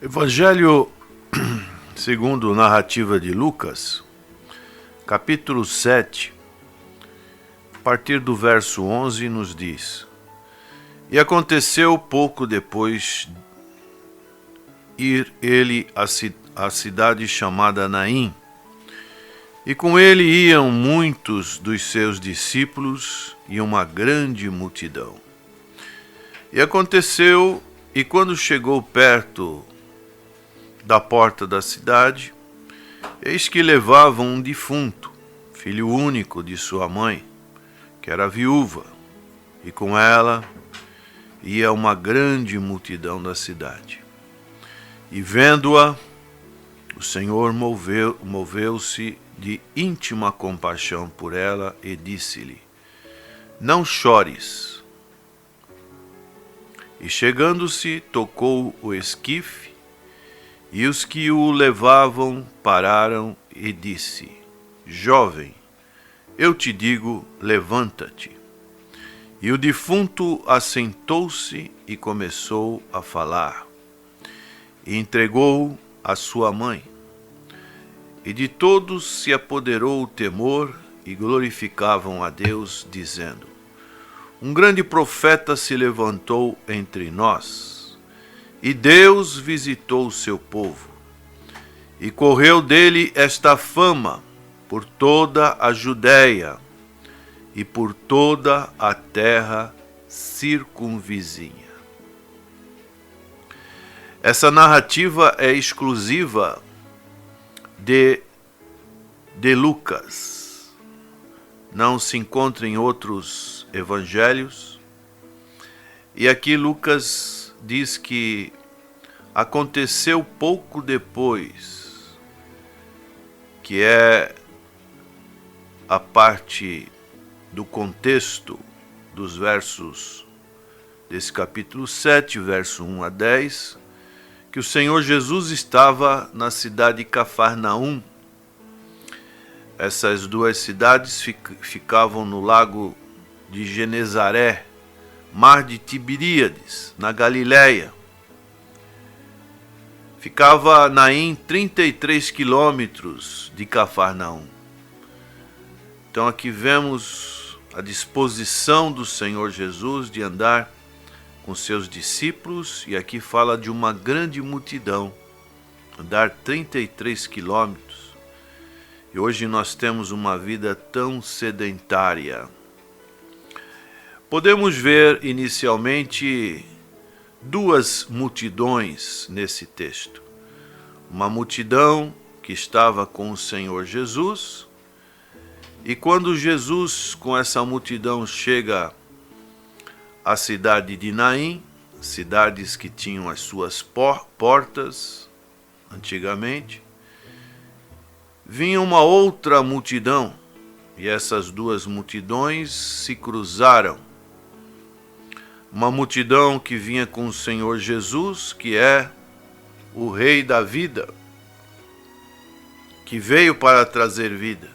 Evangelho segundo narrativa de Lucas, capítulo 7, a partir do verso 11, nos diz: E aconteceu pouco depois ir ele à cidade chamada Naim, e com ele iam muitos dos seus discípulos e uma grande multidão. E aconteceu, e quando chegou perto da porta da cidade, eis que levavam um defunto, filho único de sua mãe, que era viúva, e com ela ia uma grande multidão da cidade. E vendo-a, o Senhor moveu-se de íntima compaixão por ela e disse-lhe: Não chores. E chegando-se, tocou o esquife, e os que o levavam pararam e disse: Jovem, eu te digo, levanta-te. E o defunto assentou-se e começou a falar. E entregou a sua mãe. E de todos se apoderou o temor e glorificavam a Deus, dizendo: Um grande profeta se levantou entre nós. E Deus visitou o seu povo, e correu dele esta fama por toda a Judéia e por toda a terra circunvizinha. Essa narrativa é exclusiva de Lucas. Não se encontra em outros evangelhos. E aqui Lucas diz que aconteceu pouco depois, que é a parte do contexto dos versos desse capítulo 7, verso 1 a 10, que o Senhor Jesus estava na cidade de Cafarnaum. Essas duas cidades ficavam no lago de Genezaré, mar de Tiberíades, na Galiléia. Ficava Naim 33 quilômetros de Cafarnaum. Então aqui vemos a disposição do Senhor Jesus de andar com seus discípulos, e aqui fala de uma grande multidão, andar 33 quilômetros. E hoje nós temos uma vida tão sedentária. Podemos ver inicialmente duas multidões nesse texto. Uma multidão que estava com o Senhor Jesus, e quando Jesus com essa multidão chega à cidade de Naim, cidades que tinham as suas portas antigamente, vinha uma outra multidão, e essas duas multidões se cruzaram. Uma multidão que vinha com o Senhor Jesus, que é o Rei da vida, que veio para trazer vida.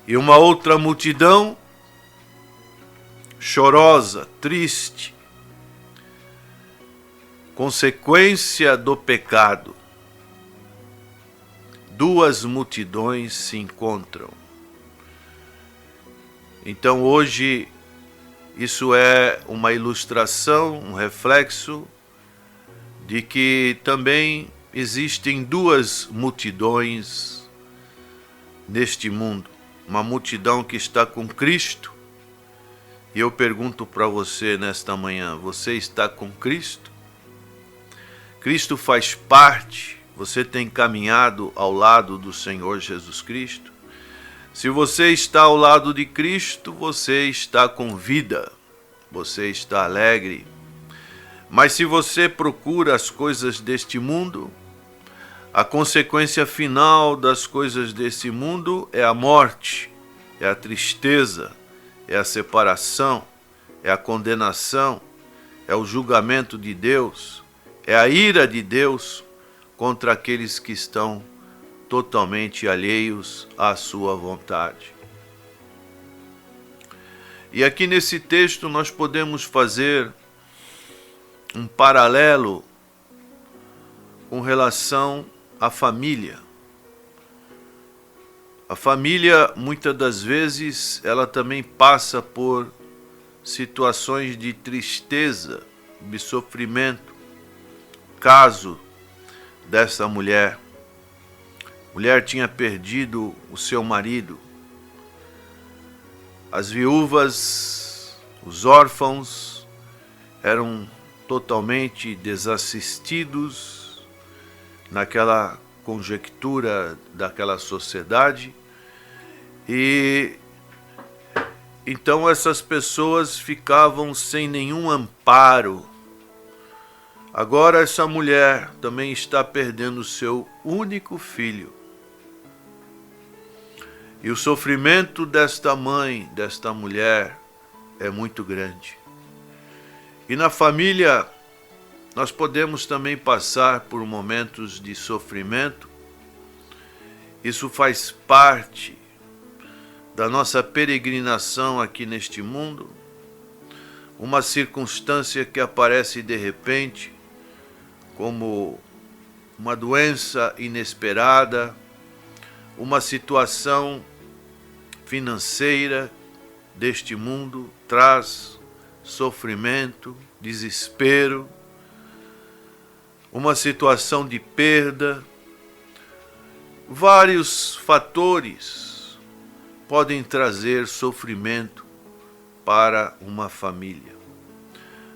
E uma outra multidão chorosa, triste, consequência do pecado. Duas multidões se encontram. Então hoje isso é uma ilustração, um reflexo de que também existem duas multidões neste mundo. Uma multidão que está com Cristo. E eu pergunto para você nesta manhã: você está com Cristo? Cristo faz parte? Você tem caminhado ao lado do Senhor Jesus Cristo? Se você está ao lado de Cristo, você está com vida, você está alegre. Mas se você procura as coisas deste mundo, a consequência final das coisas desse mundo é a morte, é a tristeza, é a separação, é a condenação, é o julgamento de Deus, é a ira de Deus contra aqueles que estão totalmente alheios à sua vontade. E aqui nesse texto nós podemos fazer um paralelo com relação à família. A família, muitas das vezes, ela também passa por situações de tristeza, de sofrimento. Caso dessa mulher. A mulher tinha perdido o seu marido. As viúvas, os órfãos eram totalmente desassistidos naquela conjectura daquela sociedade, e então essas pessoas ficavam sem nenhum amparo. Agora essa mulher também está perdendo o seu único filho. E o sofrimento desta mãe, desta mulher, é muito grande. E na família, nós podemos também passar por momentos de sofrimento. Isso faz parte da nossa peregrinação aqui neste mundo. Uma circunstância que aparece de repente, como uma doença inesperada, uma situação financeira deste mundo traz sofrimento, desespero, uma situação de perda. Vários fatores podem trazer sofrimento para uma família.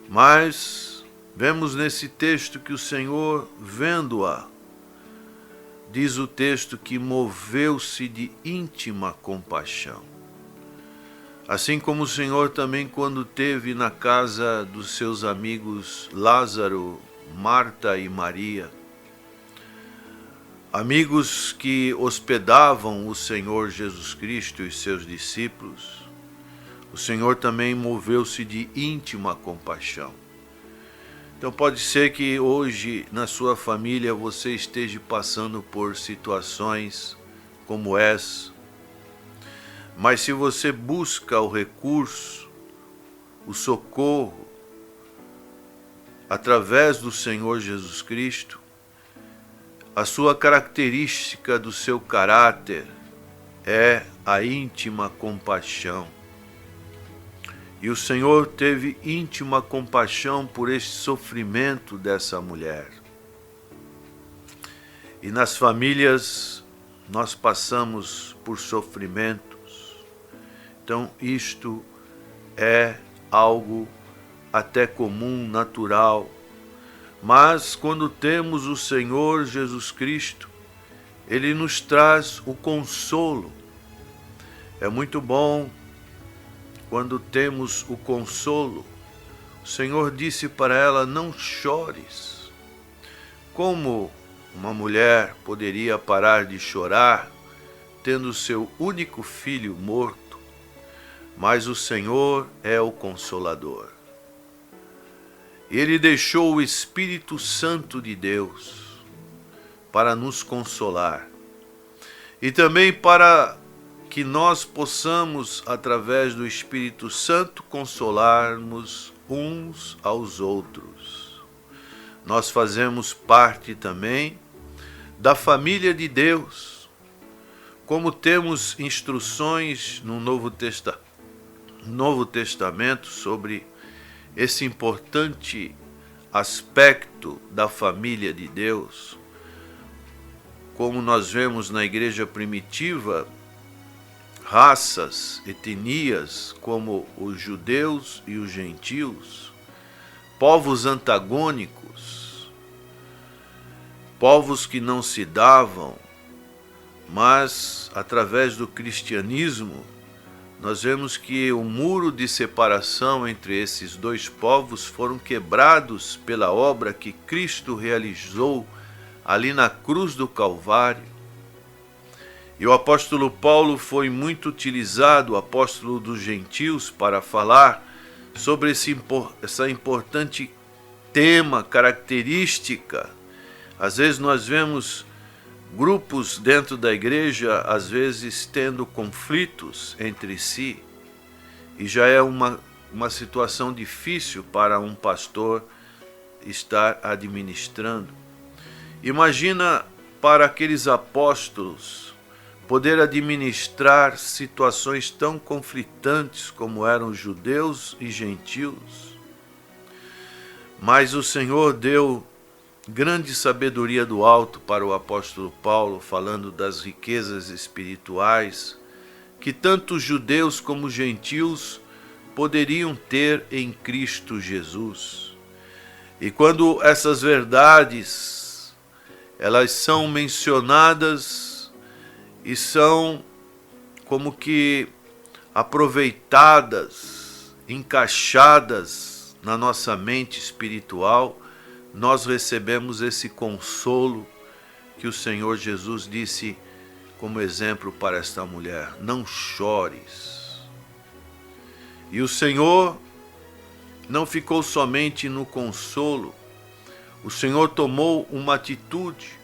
Mas vemos nesse texto que o Senhor, vendo-a, diz o texto que moveu-se de íntima compaixão. Assim como o Senhor também, quando teve na casa dos seus amigos Lázaro, Marta e Maria, amigos que hospedavam o Senhor Jesus Cristo e seus discípulos, o Senhor também moveu-se de íntima compaixão. Então pode ser que hoje na sua família você esteja passando por situações como essa, mas se você busca o recurso, o socorro, através do Senhor Jesus Cristo, a sua característica do seu caráter é a íntima compaixão. E o Senhor teve íntima compaixão por este sofrimento dessa mulher. E nas famílias nós passamos por sofrimentos. Então isto é algo até comum, natural. Mas quando temos o Senhor Jesus Cristo, Ele nos traz o consolo. É muito bom quando temos o consolo. O Senhor disse para ela: não chores. Como uma mulher poderia parar de chorar tendo seu único filho morto? Mas o Senhor é o Consolador. Ele deixou o Espírito Santo de Deus para nos consolar e também para que nós possamos, através do Espírito Santo, consolarmos uns aos outros. Nós fazemos parte também da família de Deus. Como temos instruções no Novo Testamento sobre esse importante aspecto da família de Deus, como nós vemos na igreja primitiva, raças, etnias como os judeus e os gentios, povos antagônicos, povos que não se davam, mas através do cristianismo nós vemos que o muro de separação entre esses dois povos foram quebrados pela obra que Cristo realizou ali na cruz do Calvário. E o apóstolo Paulo foi muito utilizado, o apóstolo dos gentios, para falar sobre essa importante tema, característica. Às vezes nós vemos grupos dentro da igreja, às vezes tendo conflitos entre si, e já é uma situação difícil para um pastor estar administrando. Imagina para aqueles apóstolos poder administrar situações tão conflitantes como eram judeus e gentios. Mas o Senhor deu grande sabedoria do alto para o apóstolo Paulo, falando das riquezas espirituais que tanto judeus como gentios poderiam ter em Cristo Jesus. E quando essas verdades, elas são mencionadas e são como que aproveitadas, encaixadas na nossa mente espiritual, nós recebemos esse consolo que o Senhor Jesus disse como exemplo para esta mulher: não chores. E o Senhor não ficou somente no consolo, o Senhor tomou uma atitude,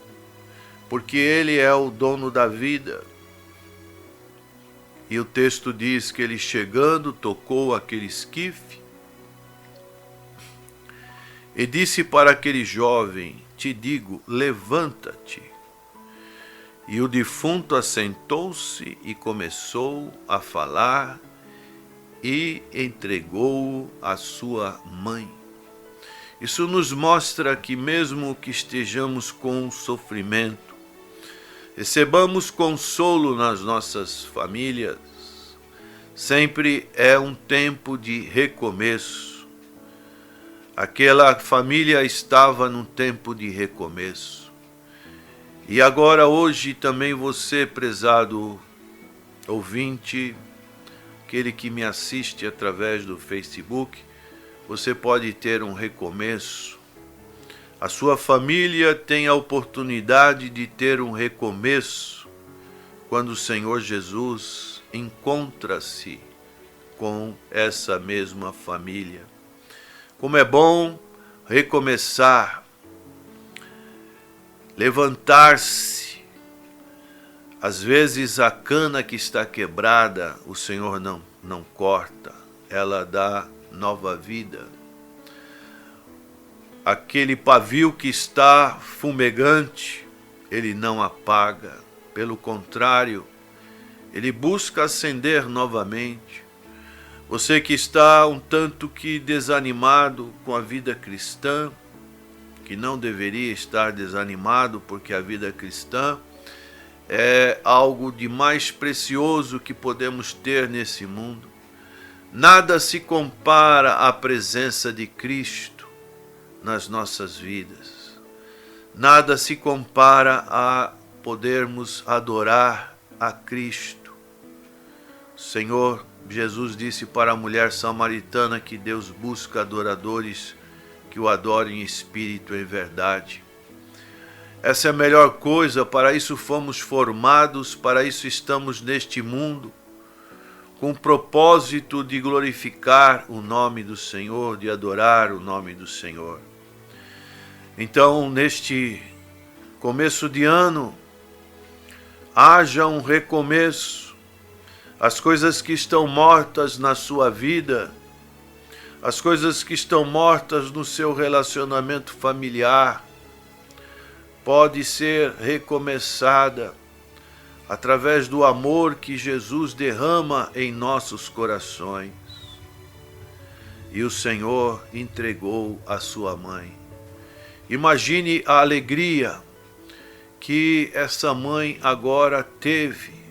porque Ele é o dono da vida. E o texto diz que ele, chegando, tocou aquele esquife e disse para aquele jovem: te digo, levanta-te. E o defunto assentou-se e começou a falar e entregou-o à sua mãe. Isso nos mostra que mesmo que estejamos com sofrimento, recebamos consolo nas nossas famílias, sempre é um tempo de recomeço. Aquela família estava num tempo de recomeço. E agora, hoje, também você, prezado ouvinte, aquele que me assiste através do Facebook, você pode ter um recomeço. A sua família tem a oportunidade de ter um recomeço quando o Senhor Jesus encontra-se com essa mesma família. Como é bom recomeçar, levantar-se. Às vezes a cana que está quebrada, o Senhor não corta, ela dá nova vida. Aquele pavio que está fumegante, ele não apaga, pelo contrário, ele busca acender novamente. Você que está um tanto que desanimado com a vida cristã, que não deveria estar desanimado, porque a vida cristã é algo de mais precioso que podemos ter nesse mundo. Nada se compara à presença de Cristo nas nossas vidas. Nada se compara a podermos adorar a Cristo. O Senhor Jesus disse para a mulher samaritana que Deus busca adoradores que o adorem em espírito e em verdade. Essa é a melhor coisa, para isso fomos formados, para isso estamos neste mundo, com o propósito de glorificar o nome do Senhor, de adorar o nome do Senhor. Então, neste começo de ano, haja um recomeço. As coisas que estão mortas na sua vida, as coisas que estão mortas no seu relacionamento familiar, pode ser recomeçada através do amor que Jesus derrama em nossos corações. E o Senhor entregou a sua mãe. Imagine a alegria que essa mãe agora teve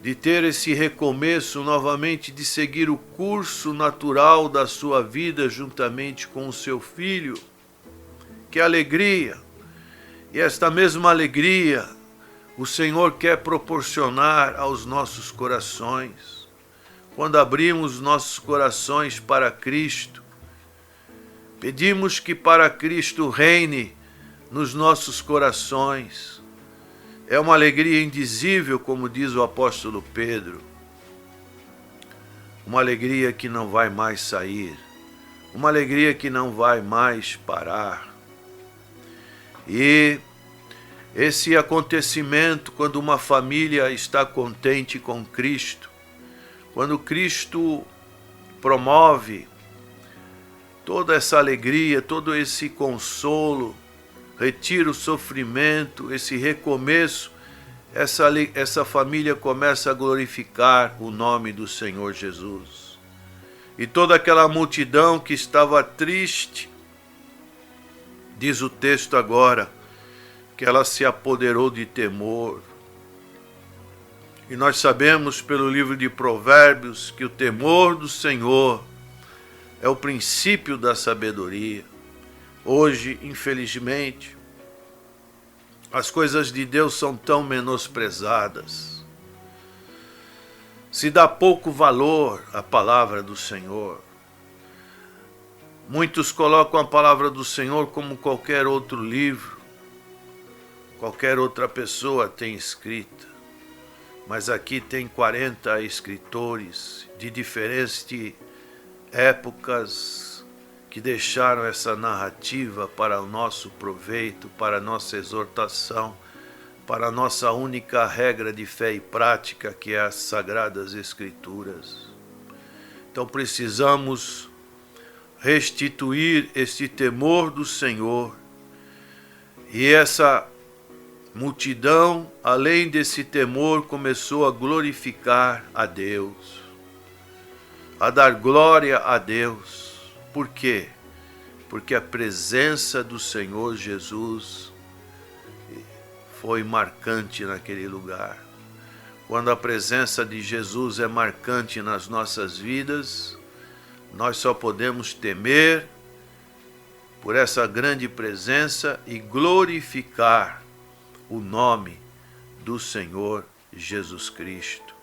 de ter esse recomeço novamente, de seguir o curso natural da sua vida juntamente com o seu filho. Que alegria! E esta mesma alegria o Senhor quer proporcionar aos nossos corações. Quando abrimos nossos corações para Cristo, pedimos que para Cristo reine nos nossos corações. É uma alegria indizível, como diz o apóstolo Pedro. Uma alegria que não vai mais sair. Uma alegria que não vai mais parar. E esse acontecimento, quando uma família está contente com Cristo, quando Cristo promove toda essa alegria, todo esse consolo, retira o sofrimento, esse recomeço, essa família começa a glorificar o nome do Senhor Jesus. E toda aquela multidão que estava triste, diz o texto agora, que ela se apoderou de temor. E nós sabemos pelo livro de Provérbios que o temor do Senhor é o princípio da sabedoria. Hoje, infelizmente, as coisas de Deus são tão menosprezadas. Se dá pouco valor à palavra do Senhor. Muitos colocam a palavra do Senhor como qualquer outro livro, qualquer outra pessoa tem escrita. Mas aqui tem 40 escritores de diferentes épocas que deixaram essa narrativa para o nosso proveito, para a nossa exortação, para a nossa única regra de fé e prática, que é as Sagradas Escrituras. Então precisamos restituir este temor do Senhor, e essa multidão, além desse temor, começou a glorificar a Deus, a dar glória a Deus. Por quê? Porque a presença do Senhor Jesus foi marcante naquele lugar. Quando a presença de Jesus é marcante nas nossas vidas, nós só podemos temer por essa grande presença e glorificar o nome do Senhor Jesus Cristo.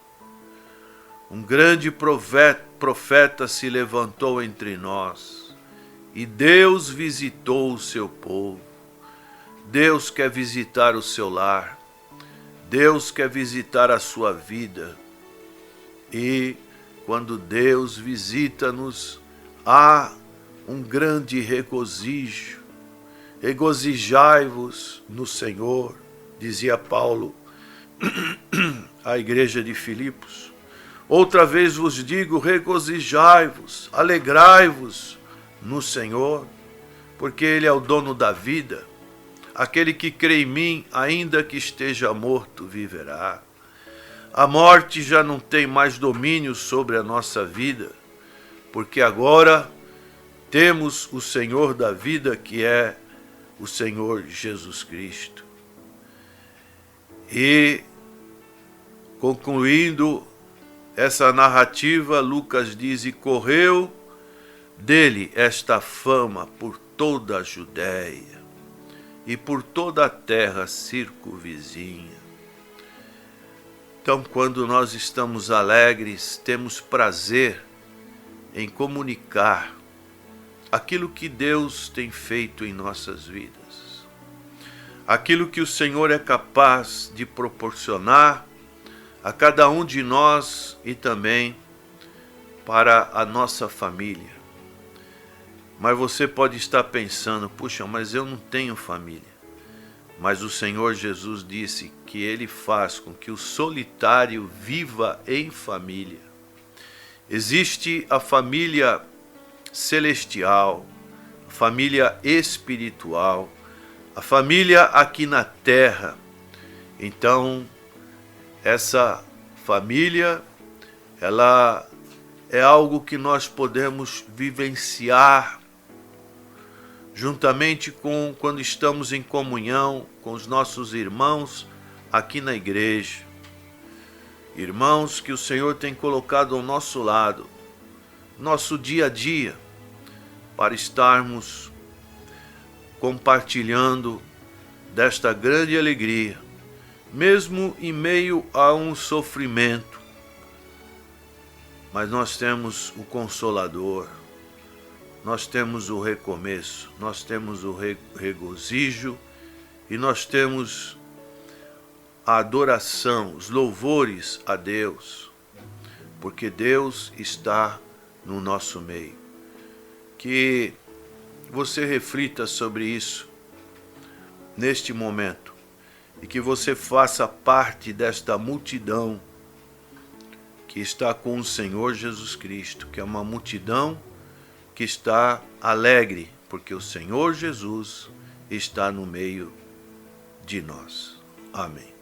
Um grande profeta se levantou entre nós e Deus visitou o seu povo. Deus quer visitar o seu lar. Deus quer visitar a sua vida. E quando Deus visita-nos, há um grande regozijo. Regozijai-vos no Senhor, dizia Paulo à igreja de Filipos. Outra vez vos digo, regozijai-vos, alegrai-vos no Senhor, porque Ele é o dono da vida. Aquele que crê em mim, ainda que esteja morto, viverá. A morte já não tem mais domínio sobre a nossa vida, porque agora temos o Senhor da vida, que é o Senhor Jesus Cristo. E, concluindo essa narrativa, Lucas diz: e correu dele esta fama por toda a Judéia e por toda a terra circunvizinha. Então, quando nós estamos alegres, temos prazer em comunicar aquilo que Deus tem feito em nossas vidas, aquilo que o Senhor é capaz de proporcionar a cada um de nós e também para a nossa família. Mas você pode estar pensando: puxa, mas eu não tenho família. Mas o Senhor Jesus disse que Ele faz com que o solitário viva em família. Existe a família celestial, a família espiritual, a família aqui na terra. Então, essa família, ela é algo que nós podemos vivenciar juntamente com quando estamos em comunhão com os nossos irmãos aqui na igreja. Irmãos que o Senhor tem colocado ao nosso lado, nosso dia a dia, para estarmos compartilhando desta grande alegria, mesmo em meio a um sofrimento. Mas nós temos o Consolador, nós temos o recomeço, nós temos o regozijo e nós temos a adoração, os louvores a Deus, porque Deus está no nosso meio. Que você reflita sobre isso neste momento e que você faça parte desta multidão que está com o Senhor Jesus Cristo, que é uma multidão que está alegre, porque o Senhor Jesus está no meio de nós. Amém.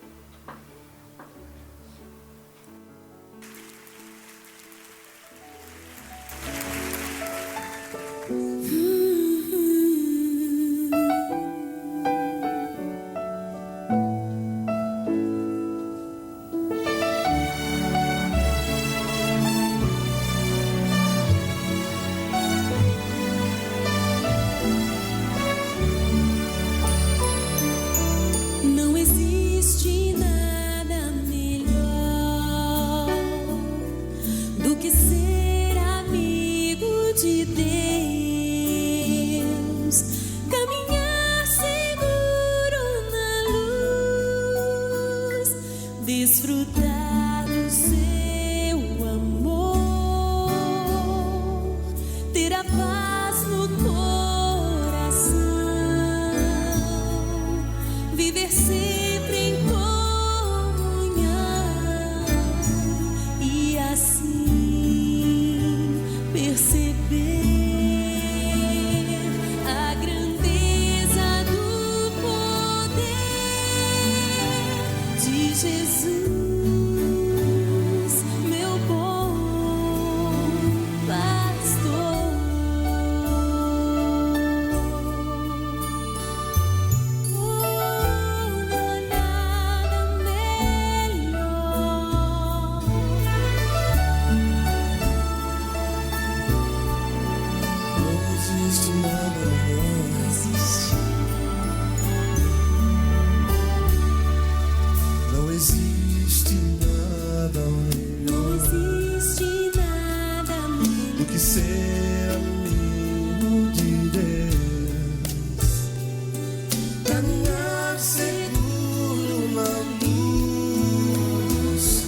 Não existe nada melhor do que ser amigo de Deus, caminhar seguro na luz, desfrutar do seu amor, ter a paz no coração, viver sempre em comunhão e assim perceber a grandeza do poder de Jesus, meu bom pastor. Não existe nada melhor do que ser amigo de Deus, caminhar seguro na luz,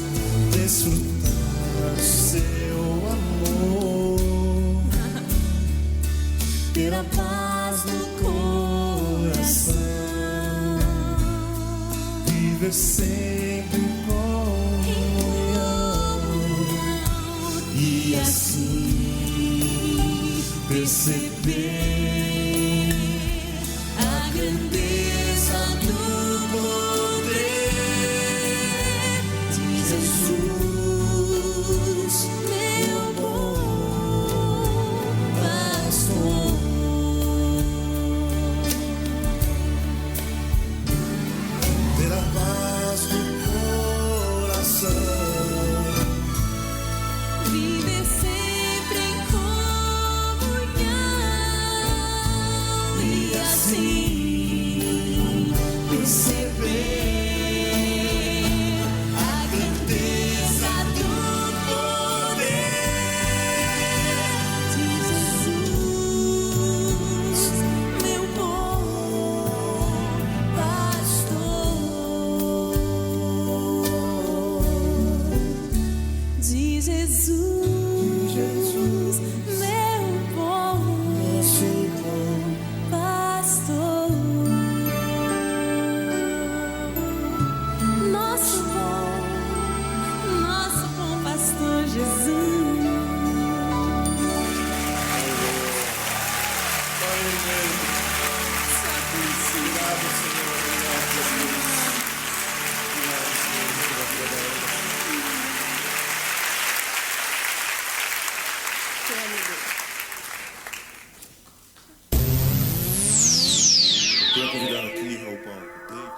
desfrutar seu amor, ter a paz no coração, viver sempre em comunhão e assim perceber a grandeza do poder de Jesus, meu bom pastor. Ter a paz do coração, Viver sempre em comunhão e assim perceber a grandeza do poder de Jesus, meu bom pastor. De Jesus, meu bom nosso bom pastor, nosso bom pastor Jesus. Obrigado, Senhor. Obrigado, Jesus. Obrigado, Senhor, pela tua bondade. Quero convidar aqui ao palco David.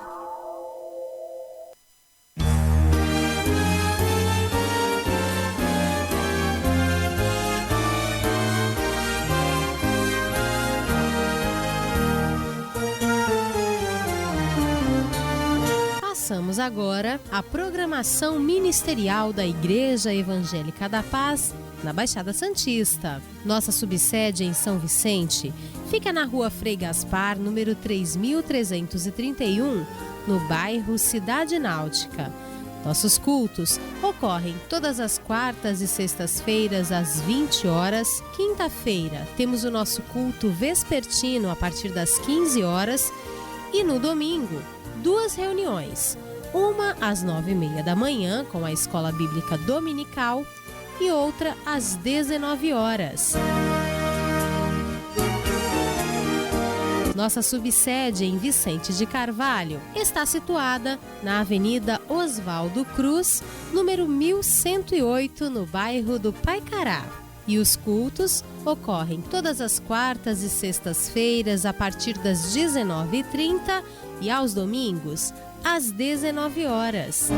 Passamos agora à programação ministerial da Igreja Evangélica da Paz, na Baixada Santista. Nossa subsede em São Vicente fica na Rua Frei Gaspar, número 3331, no bairro Cidade Náutica. Nossos cultos ocorrem todas as quartas e sextas-feiras às 20 horas. Quinta-feira temos o nosso culto vespertino a partir das 15 horas. E no domingo, 2 reuniões. Uma às 9h30 da manhã, com a Escola Bíblica Dominical, e outra às 19 horas. Nossa subsede em Vicente de Carvalho está situada na Avenida Oswaldo Cruz, número 1108, no bairro do Paicará. E os cultos ocorrem todas as quartas e sextas-feiras a partir das 19h30 e aos domingos às 19 horas.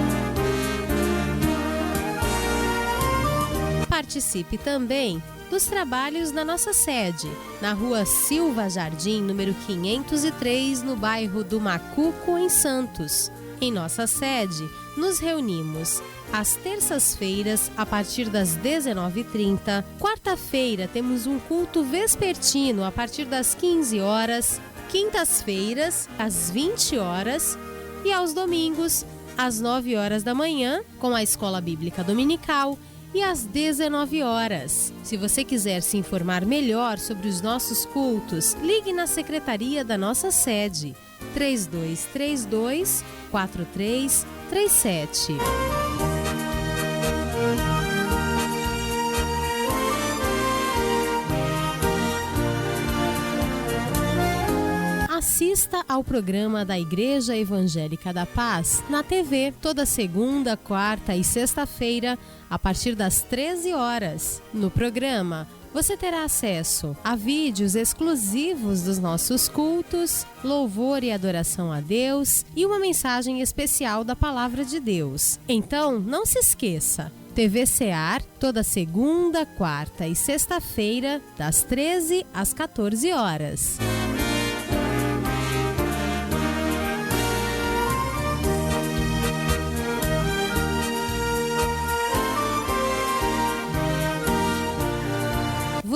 Participe também dos trabalhos na nossa sede, na Rua Silva Jardim, número 503, no bairro do Macuco, em Santos. Em nossa sede, nos reunimos às terças-feiras, a partir das 19h30. Quarta-feira, temos um culto vespertino, a partir das 15 horas. Quintas-feiras, às 20 horas. E aos domingos, às 9 horas da manhã, com a Escola Bíblica Dominical, e às 19 horas. Se você quiser se informar melhor sobre os nossos cultos, ligue na secretaria da nossa sede, 3232-4337. Assista ao programa da Igreja Evangélica da Paz na TV toda segunda, quarta e sexta-feira, a partir das 13 horas. No programa, você terá acesso a vídeos exclusivos dos nossos cultos, louvor e adoração a Deus e uma mensagem especial da Palavra de Deus. Então, não se esqueça, TV Cear, toda segunda, quarta e sexta-feira, das 13 às 14 horas.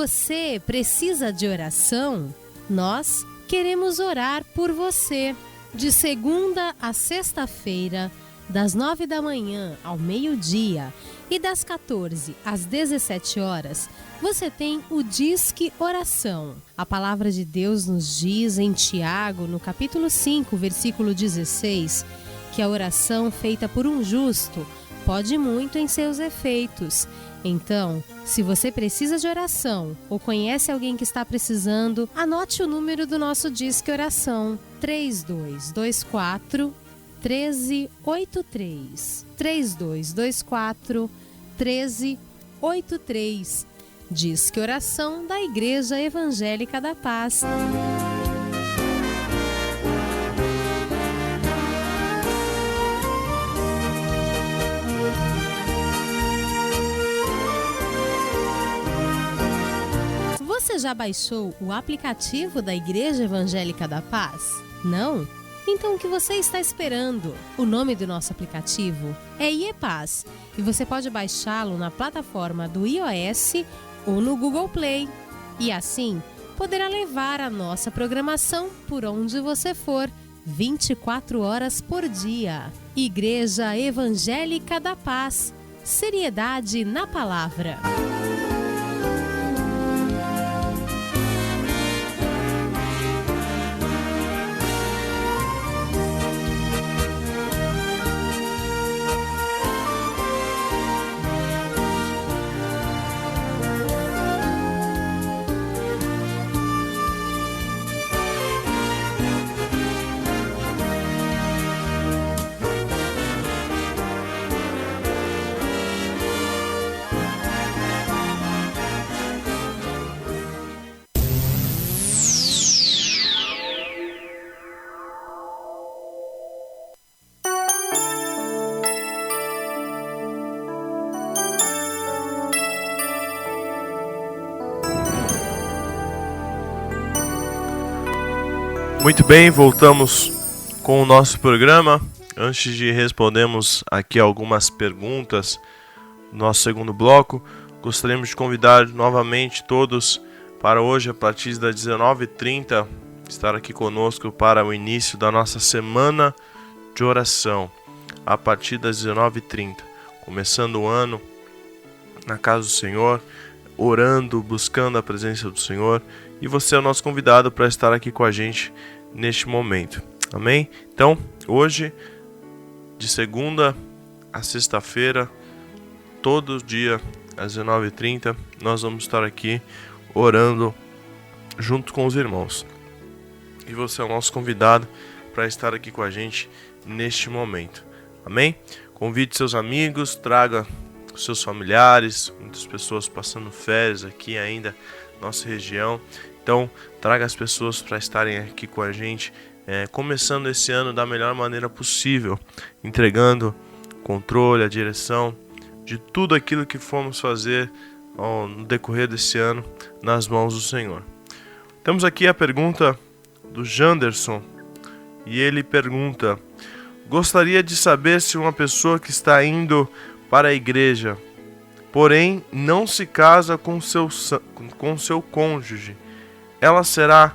Você precisa de oração? Nós queremos orar por você. De segunda a sexta-feira, das 9 da manhã ao meio-dia e das 14 às 17 horas, você tem o Disque Oração. A palavra de Deus nos diz em Tiago, no capítulo 5, versículo 16, que a oração feita por um justo pode muito em seus efeitos. Então, se você precisa de oração ou conhece alguém que está precisando, anote o número do nosso Disque Oração, 3224 1383. 3224 1383. Disque Oração da Igreja Evangélica da Paz. Você já baixou o aplicativo da Igreja Evangélica da Paz? Não? Então o que você está esperando? O nome do nosso aplicativo é IEPaz e você pode baixá-lo na plataforma do iOS ou no Google Play. E assim, poderá levar a nossa programação por onde você for, 24 horas por dia. Igreja Evangélica da Paz. Seriedade na palavra. Muito bem, voltamos com o nosso programa. Antes de respondermos aqui algumas perguntas no nosso segundo bloco, gostaríamos de convidar novamente todos para hoje, a partir das 19h30, estar aqui conosco para o início da nossa semana de oração, a partir das 19h30, começando o ano na casa do Senhor, orando, buscando a presença do Senhor, e você é o nosso convidado para estar aqui com a gente neste momento, amém? Então, hoje, de segunda a sexta-feira, todo dia às 19h30, nós vamos estar aqui orando junto com os irmãos. e você é o nosso convidado para estar aqui com a gente neste momento. Amém? Convide seus amigos, traga seus familiares, muitas pessoas passando férias aqui ainda na nossa região. Então, traga as pessoas para estarem aqui com a gente, começando esse ano da melhor maneira possível, entregando o controle, a direção de tudo aquilo que formos fazer no decorrer desse ano nas mãos do Senhor. Temos aqui a pergunta do Janderson, e ele pergunta: gostaria de saber se uma pessoa que está indo para a igreja, porém não se casa com seu cônjuge, ela será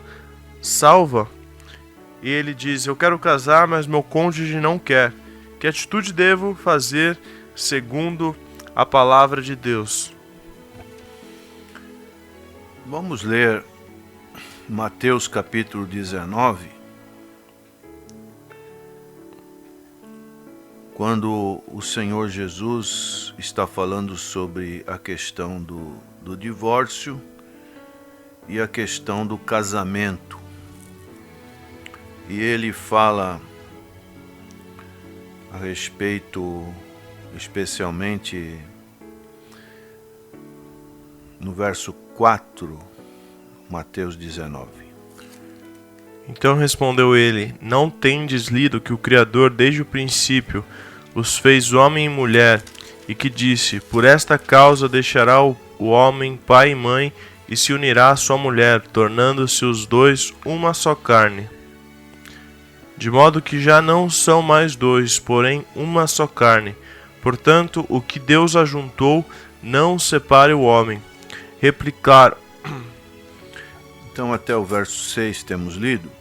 salva? E ele diz: eu quero casar, mas meu cônjuge não quer. Que atitude devo fazer segundo a palavra de Deus? Vamos ler Mateus capítulo 19, quando o Senhor Jesus está falando sobre a questão do divórcio e a questão do casamento. E ele fala a respeito, especialmente no verso 4, Mateus 19. Então respondeu ele: não tendes lido que o Criador desde o princípio os fez homem e mulher, e que disse: por esta causa deixará o homem pai e mãe, e se unirá à sua mulher, tornando-se os dois uma só carne. De modo que já não são mais dois, porém uma só carne. Portanto, o que Deus ajuntou, não separe o homem. Replicaram. Então até o verso 6 temos lido.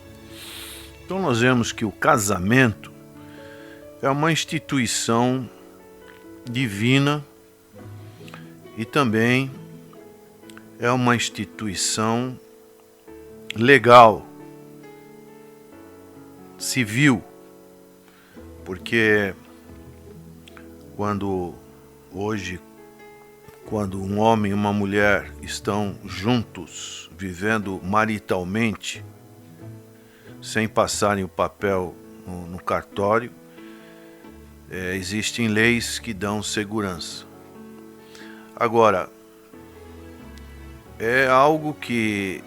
Então nós vemos que o casamento é uma instituição divina e também é uma instituição legal, civil, porque quando um homem e uma mulher estão juntos, vivendo maritalmente, sem passarem o papel no cartório, existem leis que dão segurança. Agora, é algo que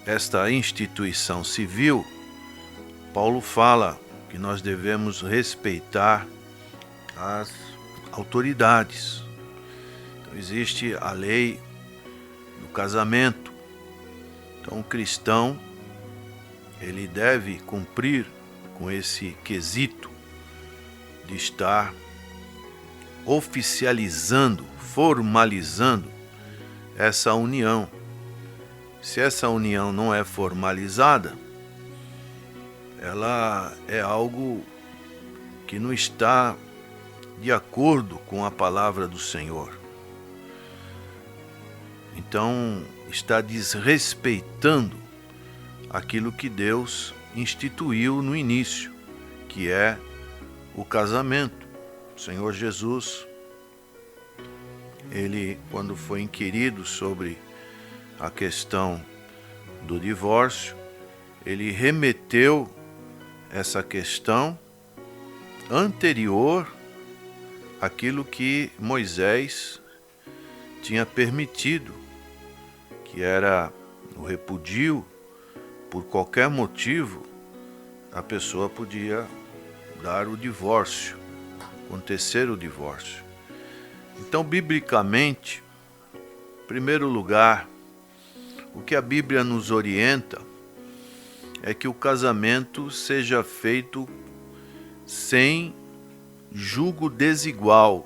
esta instituição civil, Paulo fala que nós devemos respeitar as autoridades. Então, existe a lei do casamento. Então, o cristão, ele deve cumprir com esse quesito de estar oficializando, formalizando essa união. Se essa união não é formalizada, ela é algo que não está de acordo com a palavra do Senhor. Então, está desrespeitando aquilo que Deus instituiu no início, que é o casamento. O Senhor Jesus, ele, quando foi inquirido sobre a questão do divórcio, ele remeteu essa questão anterior àquilo que Moisés tinha permitido, que era o repudio. Por qualquer motivo, a pessoa podia dar o divórcio, acontecer o divórcio. Então, biblicamente, em primeiro lugar, o que a Bíblia nos orienta é que o casamento seja feito sem jugo desigual,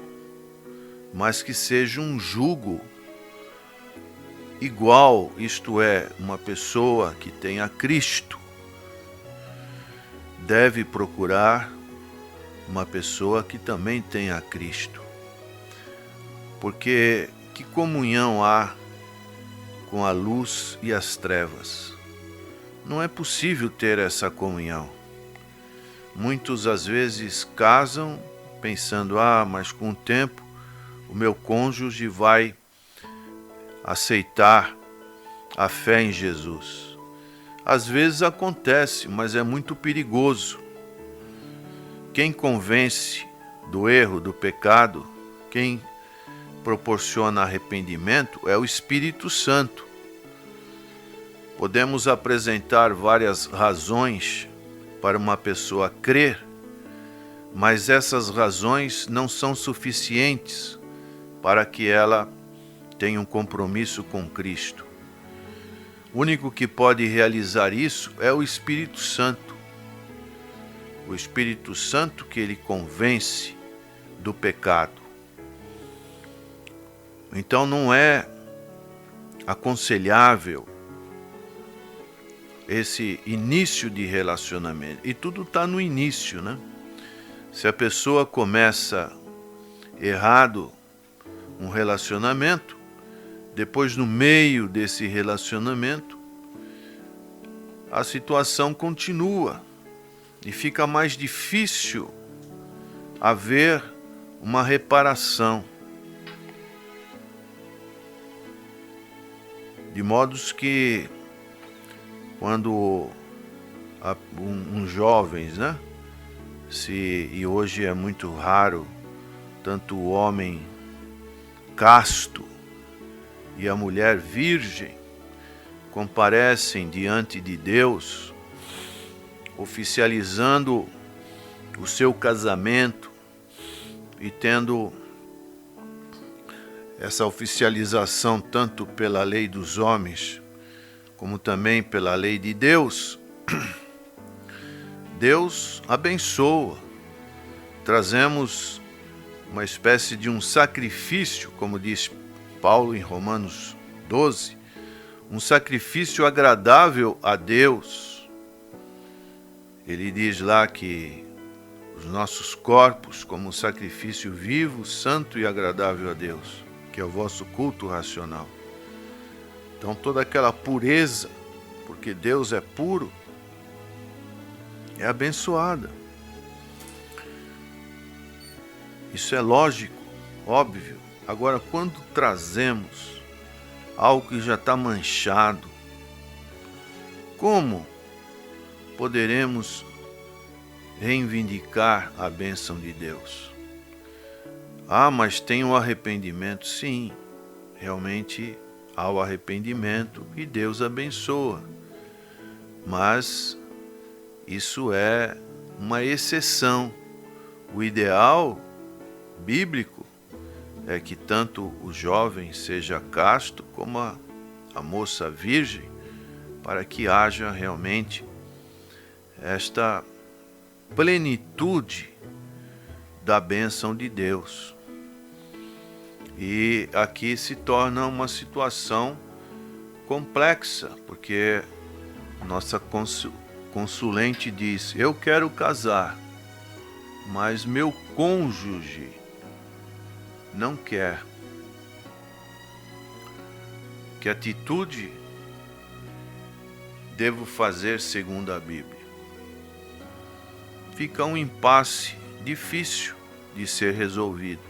mas que seja um jugo igual, isto é, uma pessoa que tenha Cristo deve procurar uma pessoa que também tenha Cristo. Porque que comunhão há com a luz e as trevas? Não é possível ter essa comunhão. Muitos às vezes casam pensando: mas com o tempo o meu cônjuge vai aceitar a fé em Jesus. Às vezes acontece, mas é muito perigoso. Quem convence do erro, do pecado, quem proporciona arrependimento é o Espírito Santo. Podemos apresentar várias razões para uma pessoa crer, mas essas razões não são suficientes para que ela tenha um compromisso com Cristo. O único que pode realizar isso é o Espírito Santo. O Espírito Santo que ele convence do pecado. Então não é aconselhável esse início de relacionamento. E tudo está no início, né? Se a pessoa começa errado um relacionamento, depois no meio desse relacionamento, a situação continua e fica mais difícil haver uma reparação. De modos que quando jovens, né? E hoje é muito raro, tanto o homem casto e a mulher virgem comparecem diante de Deus, oficializando o seu casamento e tendo essa oficialização tanto pela lei dos homens como também pela lei de Deus. Deus abençoa. Trazemos uma espécie de um sacrifício, como diz Paulo em Romanos 12, um sacrifício agradável a Deus. Ele diz lá que os nossos corpos como sacrifício vivo, santo e agradável a Deus, que é o vosso culto racional. Então toda aquela pureza, porque Deus é puro, é abençoada. Isso é lógico, óbvio. Agora, quando trazemos algo que já está manchado, como poderemos reivindicar a bênção de Deus? Ah, mas tem o arrependimento. Sim, realmente há o arrependimento e Deus abençoa. Mas isso é uma exceção. O ideal bíblico é que tanto o jovem seja casto como a moça virgem, para que haja realmente esta plenitude da bênção de Deus. E aqui se torna uma situação complexa, porque nossa consulente diz: eu quero casar, mas meu cônjuge não quer. Que atitude devo fazer segundo a Bíblia? Fica um impasse difícil de ser resolvido,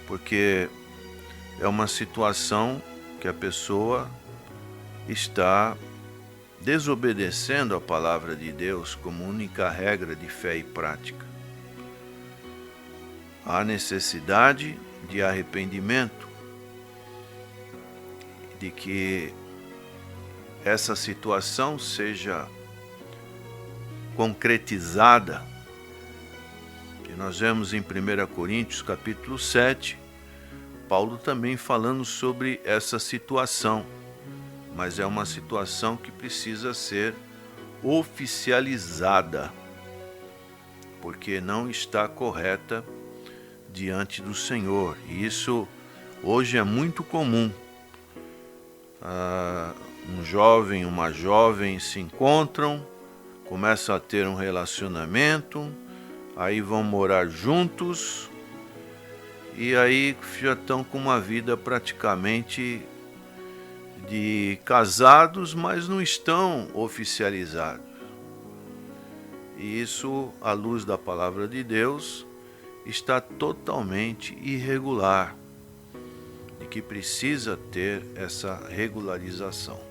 porque é uma situação que a pessoa está desobedecendo a palavra de Deus como única regra de fé e prática. Há necessidade de arrependimento, de que essa situação seja concretizada. E nós vemos em 1 Coríntios capítulo 7, Paulo também falando sobre essa situação, mas é uma situação que precisa ser oficializada, porque não está correta diante do Senhor. E isso hoje é muito comum. Um jovem, uma jovem se encontram, começam a ter um relacionamento, aí vão morar juntos, e aí já estão com uma vida praticamente de casados, mas não estão oficializados. E isso, à luz da palavra de Deus, está totalmente irregular, e que precisa ter essa regularização.